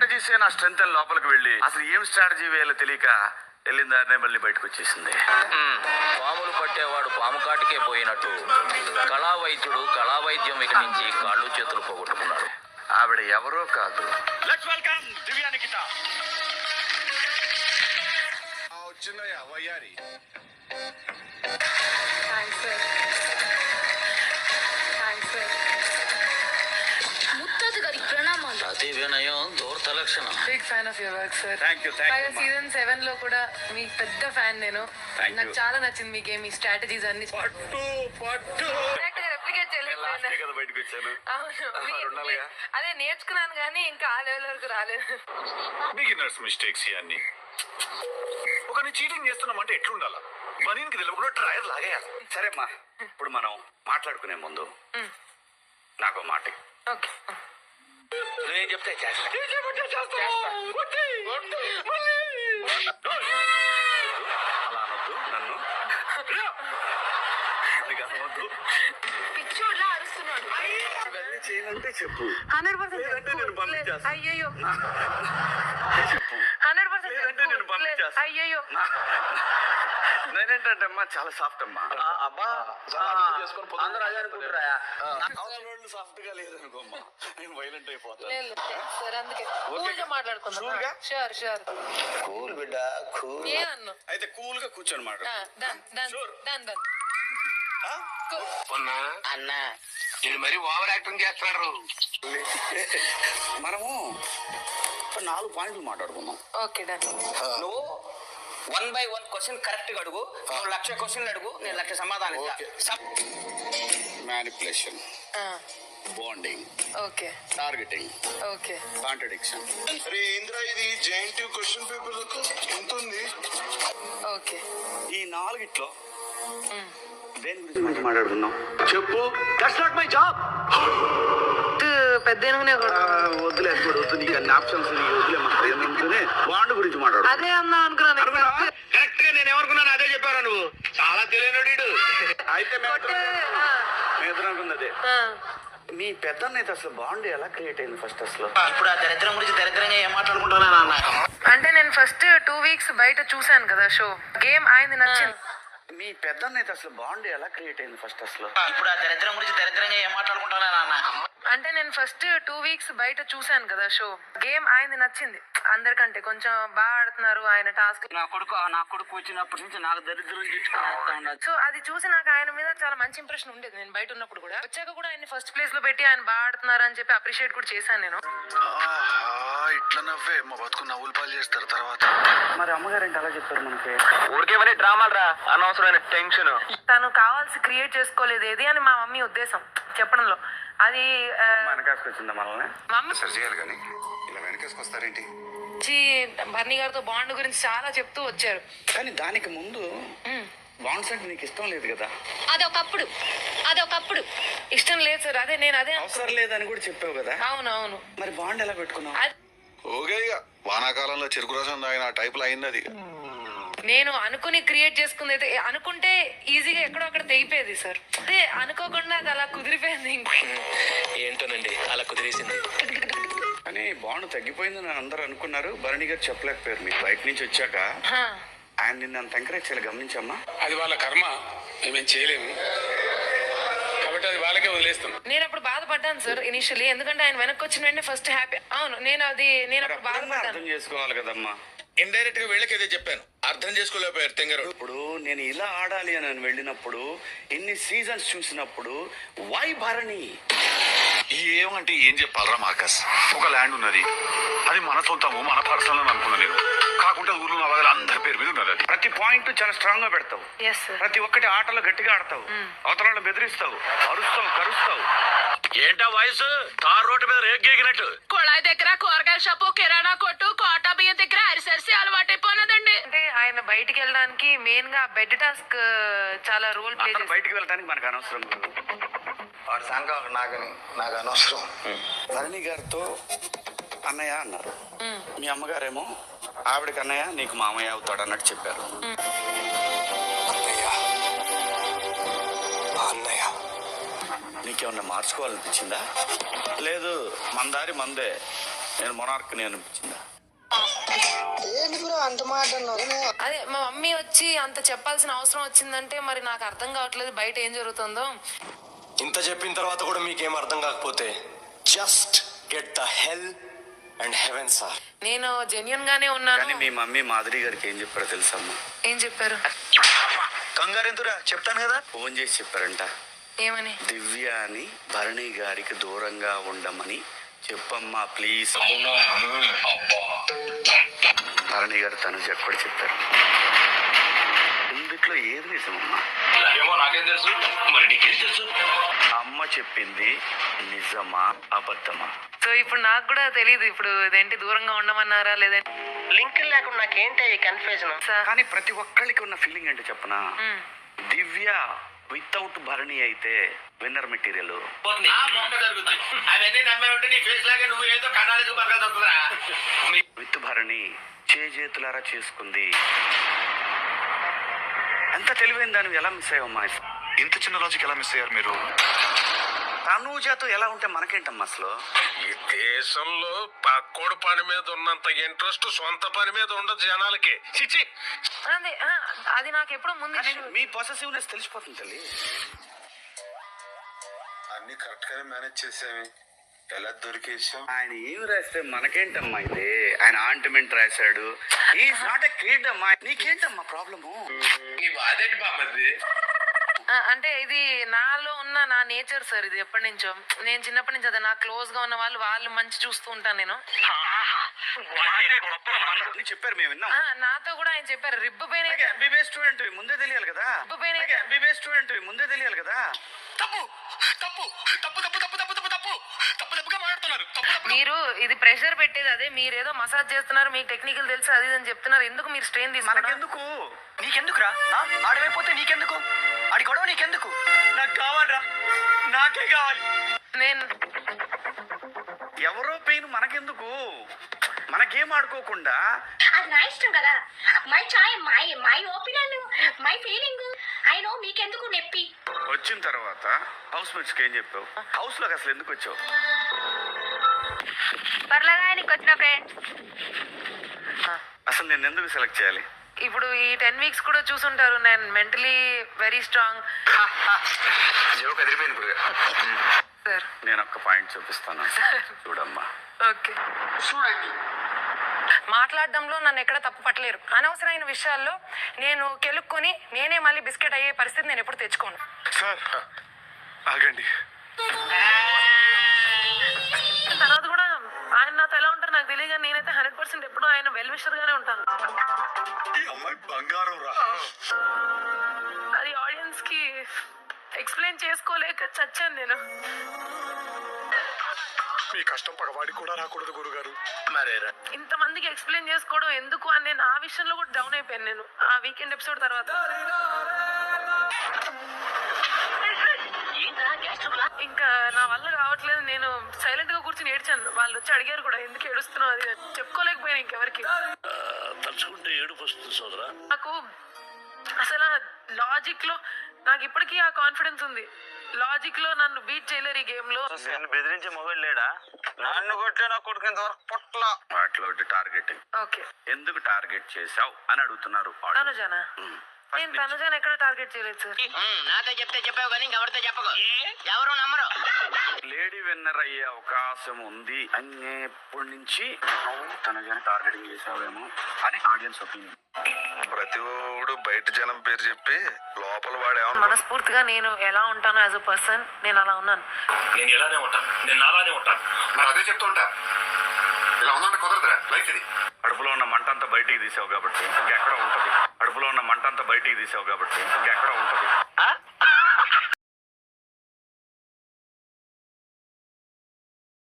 స్ట్రాటజీసే నా స్ట్రెంత్ అని లోపలికి వెళ్ళి అసలు ఏం స్ట్రాటజీ వేయాలో తెలియక వెళ్ళిన దారినే మళ్ళీ బయటకు వచ్చేసింది. పాములు పట్టేవాడు పాము కాటికే పోయినట్టు కళా వైద్యుడు కళా వైద్యం వికటించి కాళ్ళు చేతులు పోగొట్టుకున్నాడు. ఆవిడ ఎవరో కాదు. Let's welcome Divya Nikhita. వచ్చిందయ్యా వయ్యారి. ముత్తాత గారి ప్రణామాలు. అతి వినయం దూరత లక్షణం. Big fan of your work sir. Thank you. Season 7 లో కూడా మీ పెద్ద ఫ్యాన్ నేను. Thank నాకు you. చాలా నచ్చింది మీ గేమ్, మీ స్ట్రాటజీస్ అన్ని. పట్టు Correct గా replicate చేయలేకపోయాను. లాస్టే కదా బయటకు వచ్చాను. అవును. రెండాలుగా. అదే నేర్చుకున్నాను కానీ ఇంకా ఆ లెవెల్ వరకు రాలేదు. బిగినర్స్ మిస్టేక్స్ ఇవన్నీ. ఒకరిని చీటింగ్ చేస్తున్నామంటే ఎట్లుండాలా? మనీకి తెలియకుండా డ్రైవర్ లాగేయాలి. సరే అమ్మా, ఇప్పుడు మనం మాట్లాడుకునే ముందు నాకు మాట. ఓకే. నేను చెప్తే చేస్తా. అలా అనొద్దు నన్ను. నీకు అనవద్దు. పిచ్చోడ్లా అరుస్తున్నాడు. ఇవన్నీ చేయనంటే చెప్పు. 100% లేదంటే నేను పంపించేస్తా. అయ్యయ్యో. చెప్పు. 100% లేదంటే నేను పంపించేస్తా. అయ్యయ్యో. నేనేంటంటే అమ్మా చాలా సాఫ్ట్ అమ్మా. అబ్బా అందరూ అదే అనుకుంటారా? సాఫ్ట్ గా లేదనుకోమ్మా, నేను వైలెంట్ అయిపోతాను. లేదు సార్, అందుకే ఓకే. కూల్ గా మాట్లాడుకుందాం. Sure గా? షూర్. కూల్ బిడ్డ కూల్. ఏమన్నా అయితే కూల్ గా కూర్చొని మాట్లాడు. డన్. అన్న ఇది మరి ఓవర్ యాక్టింగ్ చేస్తున్నాడు. మనము 4 పాయింట్లు మాట్లాడుకుందాం. Okay done. నువ్వు 1 by 1 క్వశ్చన్ కరెక్ట్ గా అడుగు. నువ్వు 1,00,000 క్వశ్చన్లు అడుగు, నేను 1,00,000 సమాధానం ఇస్తా. Manipulation, bonding, okay targeting, okay. Contradiction. అరే ఇంద్ర ఇది జేఎన్టీ క్వశ్చన్ పేపర్ ఎంత ఉంది? ఓకే. ఈ 4గిట్లో దేని గురించి మాట్లాడుకుందాం చెప్పు. That's not my job. పెద్ద వద్దులే వద్దు, నీకు అన్ని ఆప్షన్స్ వదిలే. మాట్లాడుతూనే బాండ్ గురించి మాట్లాడు. అదే అన్నా అనుకున్నాను. కరెక్ట్ గా నేను ఏమనుకున్నాను అదే చెప్పారా నువ్వు. చాలా తెలియనోడు. అయితే మేమిద్దరం అనుకుంది అదే. మీ పెద్దన్న అయితే అసలు బాండ్ ఎలా క్రియేట్ అయింది ఫస్ట్ అసలు? ఇప్పుడు ఆ దరిద్రం గురించి దరిద్రంగా ఏం మాట్లాడుకుంటున్నా అన్న? అంటే నేను ఫస్ట్ 2 weeks బయట చూసాను కదా షో. గేమ్ ఆయనది నచ్చింది. మీ పెద్దన్న అయితే అసలు బాండ్ ఎలా క్రియేట్ అయింది ఫస్ట్ అసలు? ఇప్పుడు ఆ దరిద్రం గురించి దరిద్రంగా ఏం మాట్లాడుకుంటున్నా అన్న? అంటే నేను ఫస్ట్ 2 weeks బయట చూసాను కదా షో. గేమ్ ఆయనది నచ్చింది అందరికంటే. కొంచెం బాగా ఆడుతున్నారు ఆయన టాస్క్. నా కొడుకు వచ్చినప్పటి నుంచి నాకు దరిద్రం చుట్టుకుని. సో అది చూసి నాకు ఆయన మీద చాలా మంచి ఇంప్రెషన్ ఉండేది. నేను బయట ఉన్నప్పుడు కూడా, వచ్చాక కూడా ఆయన ఫస్ట్ ప్లేస్ లో పెట్టి ఆయన బాగా ఆడుతున్నారు అని చెప్పి అప్రిషియేట్ కూడా చేశాను నేను. ఇట్లా నవ్వే మా బతుకు నవ్వులు పాలు చేస్తారు తర్వాత. మరి అమ్మగారు ఏంటి అలా చెప్పారు మనకి? ఊరికేమని డ్రామాలు రా, అనవసరమైన టెన్షన్. తను కావాల్సి క్రియేట్ చేసుకోలేదు ఏది అని మా మమ్మీ ఉద్దేశం చెప్పడంలో. అది వెనకాసుకొచ్చిందా మనల్ని? మమ్మీ సరి చేయాలి కానీ ఇలా వెనకేసుకొస్తారేంటి? బర్నీ గారితో బాండ్ గురించి చాలా చెప్తూ వచ్చారు. కానీ దానికి ముందు బాండ్స్ అంటే నీకు ఇష్టం లేదు కదా? అదొకప్పుడు ఇష్టం లేదు సార్. అదే నేను అదే అవసరం లేదని కూడా చెప్పావు కదా? అవునవును. మరి బాండ్ ఎలా పెట్టుకున్నావు? ఓకే ఇక వానాకాలంలో చెరుకు రసం తాగిన ఆ టైపులో అయింది అది. నేను అనుకుని క్రియేట్ చేసుకుంది అయితే, అనుకుంటే ఈజీగా ఎక్కడో అక్కడ తెగిపోయేది సార్. అదే అనుకోకుండా అది అలా కుదిరిపోయింది. ఏంటోనండి అలా కుదిరేసింది. కానీ బాండ్ తగ్గిపోయిందని అందరూ అనుకున్నారు. భరణి గారు చెప్పలేకపోయారు. మీకు బయట నుంచి వచ్చాక ఆయన నిన్ను అంత ఎంకరేజ్ చేయాలి, గమనించమ్మా. అది వాళ్ళ కర్మ, మేమేం చేయలేము కాబట్టి అది వాళ్ళకే వదిలేస్తాం. నేను అప్పుడు బాధపడ్డాను సార్ ఇనిషియల్లీ. ఎందుకంటే ఆయన వెనక్కి వచ్చిన వెంటనే ఫస్ట్ హ్యాపీ. అవును, నేను అప్పుడు బాధపడ్డాను. అర్థం చేసుకోవాలి కదమ్మా. ఇండైరెక్ట్ గా వీళ్ళకి ఏదో చెప్పాను, అర్థం చేసుకోలేకపోయారు తెంగరు. ఇప్పుడు నేను ఇలా ఆడాలి అని వెళ్ళినప్పుడు, ఇన్ని సీజన్స్ చూసినప్పుడు వై భరణి? ఏమంటే ఏం చెప్పాలరా మార్కస్? ఒక ల్యాండ్ ఉన్నది, అది మన సొంతము, మన పర్సనల్ అని అనుకున్నా నేను. కాకుండా ఊర్లో నవగల అందరి పేరు మీద ఉన్నది. అది ప్రతి పాయింట్ చాలా స్ట్రాంగ్ గా పెడతావు. Yes, sir. ప్రతి ఒక్కటి ఆటలో గట్టిగా ఆడతావు. అవతల వాళ్ళని బెదిరిస్తావు, అరుస్తావు, కరుస్తావు. ఏంటా వయసు తార్ రోడ్డు మీద రేగేగినట్టు? కొళాయి దగ్గర కూరగాయల షాపు, కిరాణా కొట్టు, కోటా బియ్యం దగ్గర అరిసరిసి అలవాటైపోయినదండి. అంటే ఆయన బయటికి వెళ్ళడానికి మెయిన్ గా బెడ్ టాస్క్ చాలా రోల్ ప్లే అతను బయటికి వెళ్ళడానికి మనకు అనవసరం. వాడి సంఘం నాకు అనవసరం. భరణి గారితో అన్నయ్య అన్నారు. మీ అమ్మగారేమో ఆవిడకి అన్నయ్య నీకు మామయ్య అవుతాడు అన్నట్టు చెప్పారు. అన్నయ్య నీకేమన్నా మార్చుకోవాలనిపించిందా? లేదు మన దారి మందే, నేను మొనార్క్ని అనిపించిందా? అదే మా మమ్మీ వచ్చి అంత చెప్పాల్సిన అవసరం వచ్చిందంటే మరి నాకు అర్థం కావట్లేదు బయట ఏం జరుగుతుందో. ఇంత చెప్పిన తర్వాత కూడా మీకేం అర్థం కాకపోతే just get the hell and heaven sir. నేను జెన్యున్ గానే ఉన్నాను. కానీ మీ మమ్మీ మాధురి గారికి ఏం చెప్పారో తెలుసమ్మా? ఏం చెప్పారు? కంగారెందురా, చెప్తాను కదా. ఫోన్ చేసి చెప్పారంట. ఏమని? దివ్య అని భరణి గారికి దూరంగా ఉండమని చెప్పమ్మా ప్లీజ్. భరణి గారు తనుజ కూడా చెప్పారు. ఇందుట్లో ఏది నిజమమ్మా? ఏమో నాకేం తెలుసు, మరి నీకేం తెలుసు? అమ్మ చెప్పింది నిజమా అబద్ధమా? సో ఇప్పుడు నాకు కూడా తెలియదు, ఇప్పుడు ఇదేంటి దూరంగా ఉండమన్నారా లేదంటే లింక్ లేకుండా నాకేంటి కన్ఫ్యూజన్. కానీ ప్రతి ఒక్కళ్ళకి ఉన్న ఫీలింగ్ ఏంటో చెప్పనా? దివ్య వితౌట్ భరణి అయితే విన్నర్ మెటీరియల్, అవన్నీ నమ్మే ఉంటే నీ ఫేస్ లాగే నువ్వు ఏదో కన్నాలకు బతకాల్సి. విత్ భరణి చేతులారా చేసుకుంది. ఎంత తెలివైన దాన్ని ఎలా మిస్ అయ్యమ్మా? ఇంత చిన్న లాజిక్ ఎలా మిస్ అయ్యారు మీరు? తనూజతో ఎలా ఉంటే మనకేంటమ్మా అసలు? ఈ దేశంలో పక్కోడు పని మీద ఉన్నంత ఇంట్రెస్ట్ సొంత పని మీద ఉండదు జనాలకి. చిచి, అదే అది నాకు ఎప్పుడు ముందు మీ పొసెసివ్నెస్ తెలిసిపోతుంది తల్లి. అన్ని కరెక్ట్ గానే మేనేజ్ చేసామే, ఎలా దొరికేసాం? ఆయన ఏం రాస్తే మనకేంటమ్మా? ఇది ఆయన ఆంటిమెంట్ రాశాడు. ఈజ్ నాట్ ఎ కిడ్ అమ్మా. నీకేంటమ్మా ప్రాబ్లము? నీ బాధేంటి బామ్మది? అంటే ఇది నాలో ఉన్న నా నేచర్ సార్. ఇది ఎప్పటి నుంచో నేను చిన్నప్పటి నుంచి అదే నాకు క్లోజ్ గా ఉన్న వాళ్ళు మంచి చూస్తూ ఉంటాను నేను. చెప్పారు, మేము విన్నాం. నాతో కూడా ఆయన చెప్పారు రిబ్బు పైన ఎంబీబీఎస్ స్టూడెంట్ ముందే తెలియాలి కదా. ఎంబీబీఎస్ స్టూడెంట్ ముందే తెలియాలి కదా. తప్పు తప్పు తప్పు తప్పు తప్పు తప్పు తప్పు తప్పు తప్పు తప్పుగా మాట్లాడుతున్నారు. మీరు ఇది ప్రెషర్ పెట్టేది అదే. మీరేదో మసాజ్ చేస్తున్నారు, మీకు టెక్నికల్ తెలుసు అది అని చెప్తున్నారు. ఎందుకు మీరు స్ట్రెయిన్ తీసుకున్నారు? మనకెందుకు? నీకెందుకురా? ఆడమైపోతే నీకెందుకు? ఆడి గొడవ నీకెందుకు? నాకు కావాలరా, నాకే కావాలి. నేను ఎవరో పెయిన్ మనకెందుకు? మన గేమ్ ఆడుకోకుండా అది నా ఇష్టం కదా. My chai, my opinion, my feeling. I know మీకెందుకు నొప్పి. వచ్చిన తర్వాత హౌస్ మేట్స్కి ఏం చెప్పావు? హౌస్ లోకి అసలు ఎందుకు వచ్చావు? పర్లేదా నీకు వచ్చిన ఫ్రెండ్స్. అసలు నేను ఎందుకు సెలెక్ట్ చేయాలి? ఇప్పుడు ఈ 10 weeks కూడా చూసుంటారు. నేను మెంటలీ వెరీ స్ట్రాంగ్ జోక్ ఎదిరిపోయింది సార్. నేను ఒక్క పాయింట్ చూపిస్తాను, చూడమ్మా. ఓకే, మాట్లాడడంలో నన్ను ఎక్కడ తప్పు పట్టలేరు. అనవసరమైన విషయాల్లో నేను కెలుక్కొని నేనే మళ్ళీ బిస్కెట్ అయ్యే పరిస్థితి నేను ఎప్పుడు తెచ్చుకోను. సార్ ఆగండి. తర్వాత కూడా ఆయన నాతో ఎలా ఉంటారు నాకు తెలియదు, కానీ నేనైతే 100% ఎప్పుడూ ఆయన వెల్ విషర్ గానే ఉంటాను. ఈ అమ్మాయి బంగారం రా. అది ఆడియన్స్ కి ఎక్స్ప్లెయిన్ చేసుకోలేక చచ్చాను నేను. మీ కష్టం పగవాడికి కూడా రాకూడదు గురుగారు. మరేరా ఇంతమందికి ఎక్స్ప్లెయిన్ చేసుకోవడం ఎందుకు అని నేను ఆ విషయంలో కూడా డౌన్ అయిపోయాను నేను ఆ వీకెండ్ ఎపిసోడ్ తర్వాత. ఇంకా నా వల్ల కావట్లేదు, నేను సైలెంట్ గా కూర్చొని ఏడ్చాను. వాళ్ళు వచ్చి అడిగారు కూడా ఎందుకు ఏడుస్తున్నావు అది చెప్పుకోలేకపోయాను ఇంకెవరికి. తలుచుకుంటే ఏడుపు వస్తుంది సోదరా. నాకు అసలు లాజిక్ లో నాకు ఇప్పటికీ ఆ కాన్ఫిడెన్స్ ఉంది. లాజిక్ లో నన్ను బీట్ చేయలేరు ఈ గేమ్ లో. నేను బెదిరించే మొబైల్ లేడా? నన్ను కొట్టే నా కొడుకు ఇంతవరకు పొట్ల. వాటిలో టార్గెటింగ్. ఓకే, ఎందుకు టార్గెట్ చేసావు అని అడుగుతున్నారు. తనుజానా? నేను తనుజాను ఎక్కడ టార్గెట్ చేయలేదు సార్. నాతో చెప్తే చెప్పావు కానీ ఇంకెవరితో చెప్పకు, ఎవరు నమ్మరు. లేడీ విన్నర్ అయ్యే అవకాశం ఉంది అనేప్పటి నుంచి తనుజాని టార్గెటింగ్ చేసావేమో అని ఆడియన్స్ ఒపీనియన్. ప్రతి ఒడు బయట జనం పేరు చెప్పి లోపల వాడేమన్నా. మనస్ఫూర్తిగా నేను ఎలా ఉంటాను యాజ్ అ పర్సన్ నేను అలా ఉన్నాను. నేను ఎలానే ఉంటాను, నేను అలానే ఉంటాను. మరి అదే చెప్తుంటా, ఇలా ఉందంటే కుదరదురా లైఫ్ ఇది. అడుపులో ఉన్న మంట అంతా బయటికి తీసావు కాబట్టి ఇంకెక్కడ ఉంటది. అడుపులో ఉన్న మంట అంతా బయటికి తీసావు కాబట్టి ఇంకెక్కడ ఉంటది.